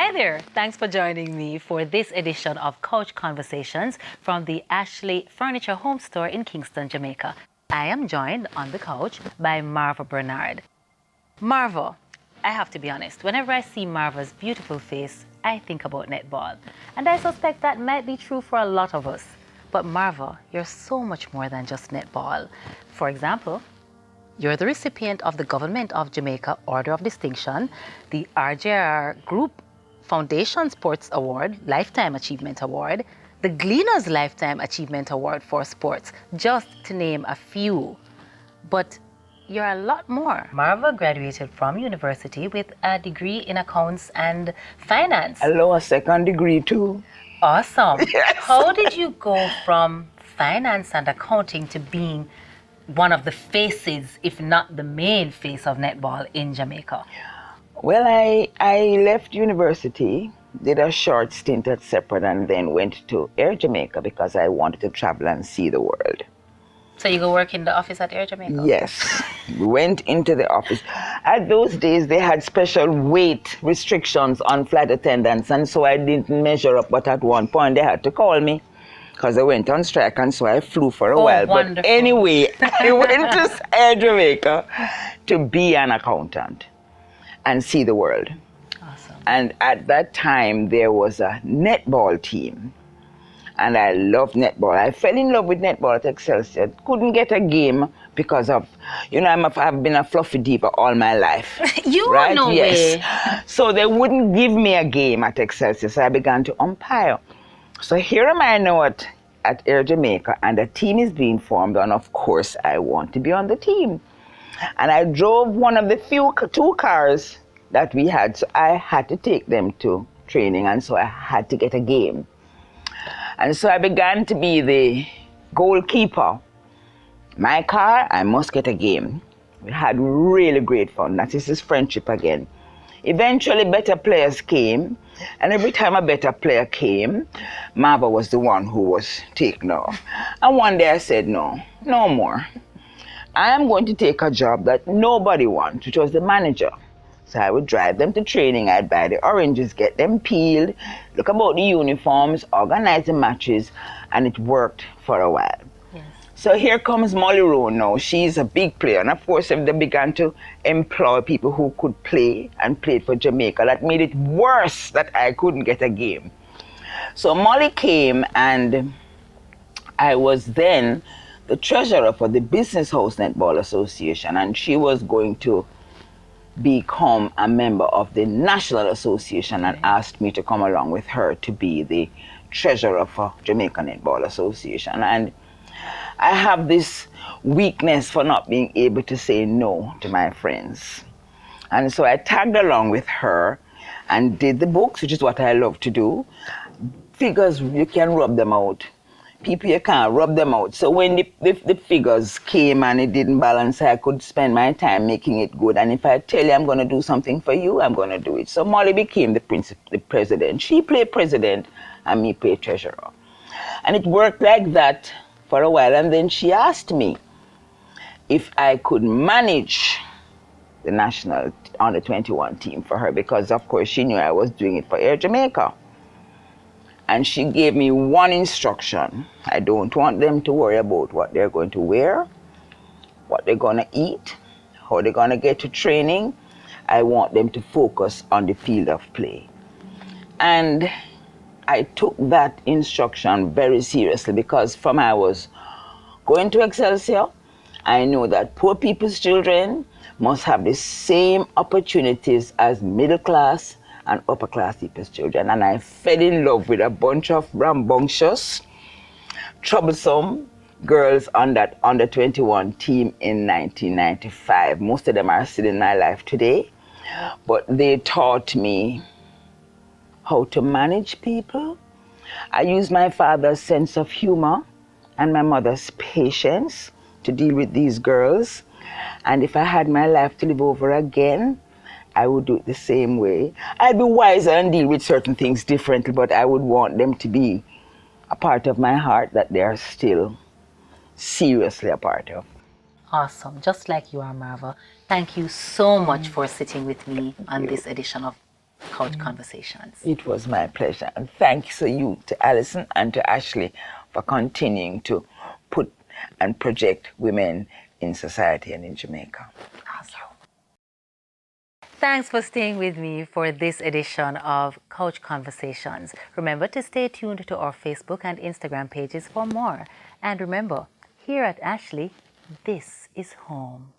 Hi there. Thanks for joining me for this edition of Couch Conversations from the Ashley Furniture Home Store in Kingston, Jamaica. I am joined on the couch by Marva Bernard. Marva, I have to be honest, whenever I see Marva's beautiful face, I think about netball. And I suspect that might be true for a lot of us. But Marva, you're so much more than just netball. For example, you're the recipient of the Government of Jamaica Order of Distinction, the RJR Group Foundation Sports Award, Lifetime Achievement Award, the Gleaners Lifetime Achievement Award for Sports, just to name a few. But you're a lot more. Marva graduated from university with a degree in accounts and finance. Hello, a second degree too. Awesome. Yes. How did you go from finance and accounting to being one of the faces, if not the main face of netball in Jamaica? Well, I left university, did a short stint at Separate, and then went to Air Jamaica because I wanted to travel and see the world. So you go work in the office at Air Jamaica? Yes, went into the office. At those days, they had special weight restrictions on flight attendants, and so I didn't measure up, but at one point they had to call me because I went on strike, and so I flew for a while. Wonderful. But anyway, I went to Air Jamaica to be an accountant and see the world. Awesome. And at that time, there was a netball team. And I loved netball. I fell in love with netball at Excelsior. Couldn't get a game because of, I've been a fluffy diva all my life. You right? No yes. way. So they wouldn't give me a game at Excelsior, so I began to umpire. So here am I now at Air Jamaica, and a team is being formed, and of course I want to be on the team. And I drove one of the two cars that we had, so I had to take them to training, and so I had to get a game. And so I began to be the goalkeeper. My car, I must get a game. We had really great fun. That is friendship again. Eventually, better players came, and every time a better player came, Marva was the one who was taken off. And one day I said, no more. I am going to take a job that nobody wants, which was the manager. So I would drive them to training, I'd buy the oranges, get them peeled, look about the uniforms, organize the matches, and it worked for a while. Yes. So here comes Molly Rowe now. She's a big player, and of course they began to employ people who could play and played for Jamaica. That made it worse that I couldn't get a game. So Molly came, and I was then the treasurer for the Business House Netball Association, and she was going to become a member of the National Association and asked me to come along with her to be the treasurer for Jamaica Netball Association. And I have this weakness for not being able to say no to my friends. And so I tagged along with her and did the books, which is what I love to do. Figures, you can rub them out. People, you can't rub them out. So when the figures came and it didn't balance, I could spend my time making it good. And if I tell you I'm going to do something for you, I'm going to do it. So Molly became the president. She played president and me played treasurer. And it worked like that for a while. And then she asked me if I could manage the national under 21 team for her, because of course she knew I was doing it for Air Jamaica. And she gave me one instruction. I don't want them to worry about what they're going to wear, what they're going to eat, how they're going to get to training. I want them to focus on the field of play. And I took that instruction very seriously, because from I was going to Excelsior, I know that poor people's children must have the same opportunities as middle class and upper class people's children. And I fell in love with a bunch of rambunctious, troublesome girls on that under 21 team in 1995. Most of them are still in my life today, but they taught me how to manage people. I used my father's sense of humor and my mother's patience to deal with these girls. And if I had my life to live over again, I would do it the same way. I'd be wiser and deal with certain things differently, but I would want them to be a part of my heart that they are still seriously a part of. Awesome. Just like you are, Marva. Thank you so much for sitting with me on this edition of Coach Conversations. It was my pleasure. And thanks to you, to Allison and to Ashley, for continuing to put and project women in society and in Jamaica. Awesome. Thanks for staying with me for this edition of Coach Conversations. Remember to stay tuned to our Facebook and Instagram pages for more. And remember, here at Ashley, this is home.